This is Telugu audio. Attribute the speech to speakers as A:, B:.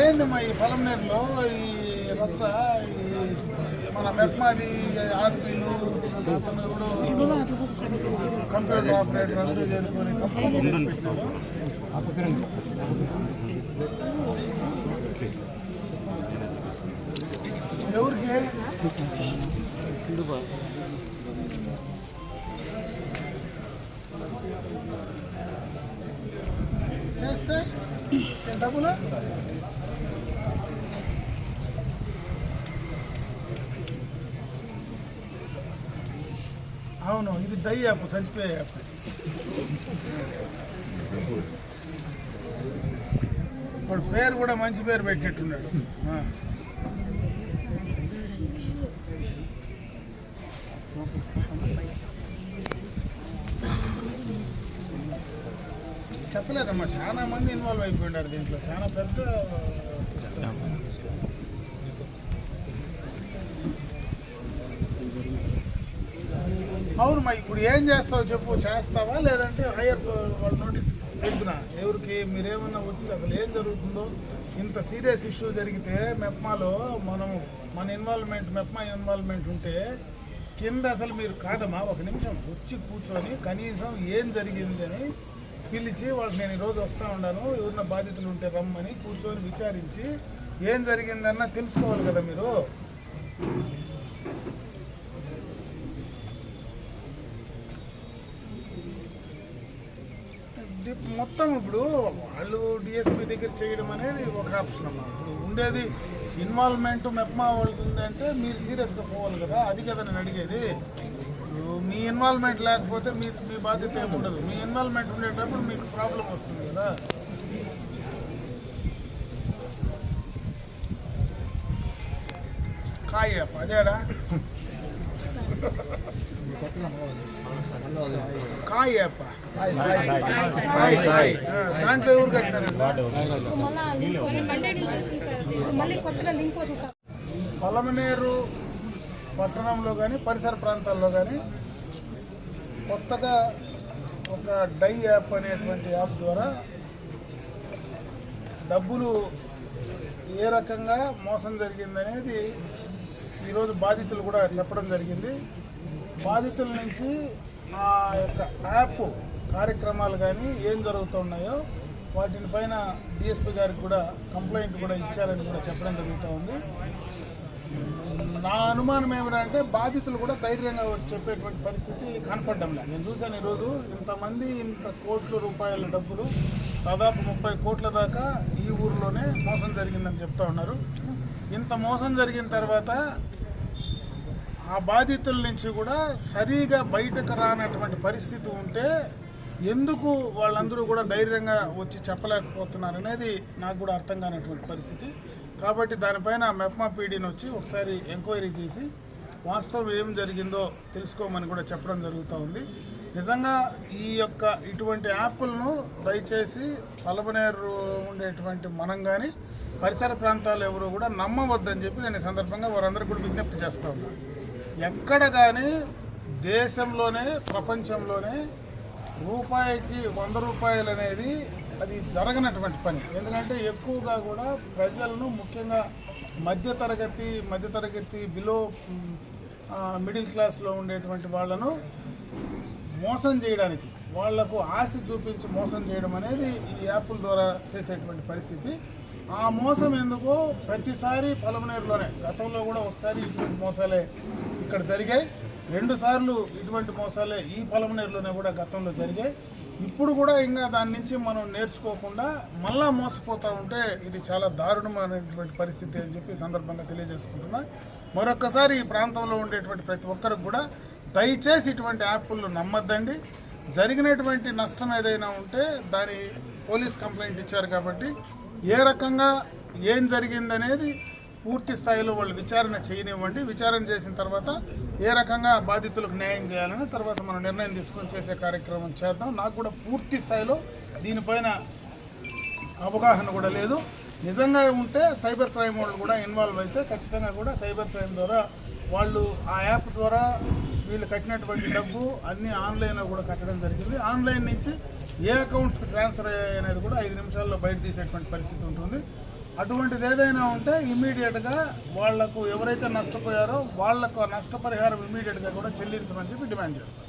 A: ఏందమ్మా ఈ పొలంనేరులో ఈ రచ్చ ఈ మన మెప్మాది ఆర్పీలు కంప్యూటర్ ఆపరేటర్ అందరూ చేరుకొని కంప్యూటర్ చేసి పెట్టారు. ఎవరికి చేస్తే డబ్బులు అవును, ఇది డై యాప్, చనిపోయే యాప్. వాడు పేరు కూడా మంచి పేరు పెట్టినట్టున్నాడు. చెప్పలేదమ్మా, చాలా మంది ఇన్వాల్వ్ అయిపోయినారు దీంట్లో, చాలా పెద్ద సిస్టమ్. అవునమ్మా, ఇప్పుడు ఏం చేస్తావు చెప్పు, చేస్తావా లేదంటే హైయర్ వాళ్ళు నోటీస్ పెడుతున్నా ఎవరికి? మీరేమన్నా వచ్చి అసలు ఏం జరుగుతుందో, ఇంత సీరియస్ ఇష్యూ జరిగితే మెప్మాలో మన ఇన్వాల్వ్మెంట్, మెప్మా ఇన్వాల్వ్మెంట్ ఉంటే కింద అసలు మీరు కాదమ్మా ఒక నిమిషం వచ్చి కూర్చొని కనీసం ఏం జరిగింది అని పిలిచి వాళ్ళకి నేను ఈరోజు వస్తూ ఉన్నాను, ఎవరిన బాధితులు ఉంటే రమ్మని కూర్చొని విచారించి ఏం జరిగిందన్నా తెలుసుకోవాలి కదా మీరు. మొత్తం ఇప్పుడు వాళ్ళు డిఎస్పీ దగ్గర చేయడం అనేది ఒక ఆప్షన్ అమ్మా. ఇప్పుడు ఉండేది ఇన్వాల్వ్మెంట్ మెప్మా వాళ్ళది ఉందంటే మీరు సీరియస్గా పోవాలి కదా, అది కదా నేను అడిగేది. మీ ఇన్వాల్వ్మెంట్ లేకపోతే మీ బాధ్యత ఏమి ఉండదు, మీ ఇన్వాల్వ్మెంట్ ఉండేటప్పుడు మీకు ప్రాబ్లం వస్తుంది కదా. కాయప్ప అదేడా కాయప్ప దాంట్లో ఎవరు కట్టినారు? పొలమనేరు పట్టణంలో కానీ పరిసర ప్రాంతాల్లో కానీ కొత్తగా ఒక డై యాప్ అనేటువంటి యాప్ ద్వారా డబ్బులు ఏ రకంగా మోసం జరిగిందనేది ఈరోజు బాధితులు కూడా చెప్పడం జరిగింది. బాధితుల నుంచి ఆ యొక్క యాప్ కార్యక్రమాలు కానీ ఏం జరుగుతున్నాయో వాటిని పైన డిఎస్పీ గారికి కూడా కంప్లైంట్ కూడా ఇచ్చారని కూడా చెప్పడం జరుగుతూ ఉంది. నా అనుమానం ఏమిటంటే బాధితులు కూడా ధైర్యంగా వచ్చి చెప్పేటువంటి పరిస్థితి కనపడ్డంలే. నేను చూశాను ఈరోజు ఇంతమంది ఇంత కోట్ల రూపాయల డబ్బులు దాదాపు 30 కోట్ల దాకా ఈ ఊరిలోనే మోసం జరిగిందని చెప్తా ఉన్నారు. ఇంత మోసం జరిగిన తర్వాత ఆ బాధితుల నుంచి కూడా సరిగా బయటకు రానటువంటి పరిస్థితి ఉంటే ఎందుకు వాళ్ళందరూ కూడా ధైర్యంగా వచ్చి చెప్పలేకపోతున్నారు అనేది నాకు కూడా అర్థం కానటువంటి పరిస్థితి. కాబట్టి దానిపైన మెప్మా పీడీని వచ్చి ఒకసారి ఎంక్వైరీ చేసి వాస్తవం ఏం జరిగిందో తెలుసుకోమని కూడా చెప్పడం జరుగుతూ ఉంది. నిజంగా ఈ యొక్క ఇటువంటి యాప్లను దయచేసి పొలమనేరు ఉండేటువంటి మనం కానీ పరిసర ప్రాంతాలు ఎవరు కూడా నమ్మవద్దని చెప్పి నేను ఈ సందర్భంగా వారందరికీ కూడా విజ్ఞప్తి చేస్తూ ఉన్నాను. ఎక్కడ కానీ దేశంలోనే ప్రపంచంలోనే రూపాయికి 100 రూపాయలు అనేది అది జరగనటువంటి పని. ఎందుకంటే ఎక్కువగా కూడా ప్రజలను, ముఖ్యంగా మధ్యతరగతి బిలో మిడిల్ క్లాస్లో ఉండేటువంటి వాళ్ళను మోసం చేయడానికి, వాళ్లకు ఆశ చూపించి మోసం చేయడం అనేది ఈ యాప్ల ద్వారా చేసేటువంటి పరిస్థితి. ఆ మోసం ఎందుకో ప్రతిసారి పొలమనేరులోనే, గతంలో కూడా ఒకసారి ఇటువంటి మోసాలే ఇక్కడ జరిగాయి, 2 సార్లు ఇటువంటి మోసాలే ఈ పొలమనేరులోనే కూడా గతంలో జరిగాయి. ఇప్పుడు కూడా ఇంకా దాని నుంచి మనం నేర్చుకోకుండా మళ్ళా మోసపోతూ ఉంటే ఇది చాలా దారుణమైనటువంటి పరిస్థితి అని చెప్పి సందర్భంగా తెలియజేసుకుంటున్నా. మరొక్కసారి ఈ ప్రాంతంలో ఉండేటువంటి ప్రతి ఒక్కరికి కూడా దయచేసి ఇటువంటి యాప్లు నమ్మద్దండి. జరిగినటువంటి నష్టం ఏదైనా ఉంటే దాని పోలీస్ కంప్లైంట్ ఇచ్చారు కాబట్టి ఏ రకంగా ఏం జరిగిందనేది పూర్తి స్థాయిలో వాళ్ళు విచారణ చేయనివ్వండి. విచారణ చేసిన తర్వాత ఏ రకంగా బాధితులకు న్యాయం చేయాలని తర్వాత మనం నిర్ణయం తీసుకొని చేసే కార్యక్రమం చేద్దాం. నాకు కూడా పూర్తి స్థాయిలో దీనిపైన అవగాహన కూడా లేదు. నిజంగా ఉంటే సైబర్ క్రైమ్ వాళ్ళు కూడా ఇన్వాల్వ్ అయితే ఖచ్చితంగా కూడా సైబర్ క్రైమ్ ద్వారా వాళ్ళు ఆ యాప్ ద్వారా వీళ్ళు కట్టినటువంటి డబ్బు అన్నీ ఆన్లైన్లో కూడా కట్టడం జరిగింది. ఆన్లైన్ నుంచి ఏ అకౌంట్స్కి ట్రాన్స్ఫర్ అయ్యాయి అనేది కూడా 5 నిమిషాల్లో బయట తీసేటువంటి పరిస్థితి ఉంటుంది. అటువంటిది ఏదైనా ఉంటే ఇమీడియట్గా వాళ్లకు ఎవరైతే నష్టపోయారో వాళ్లకు నష్టపరిహారం ఇమీడియట్గా కూడా చెల్లించమని చెప్పి డిమాండ్ చేస్తాం.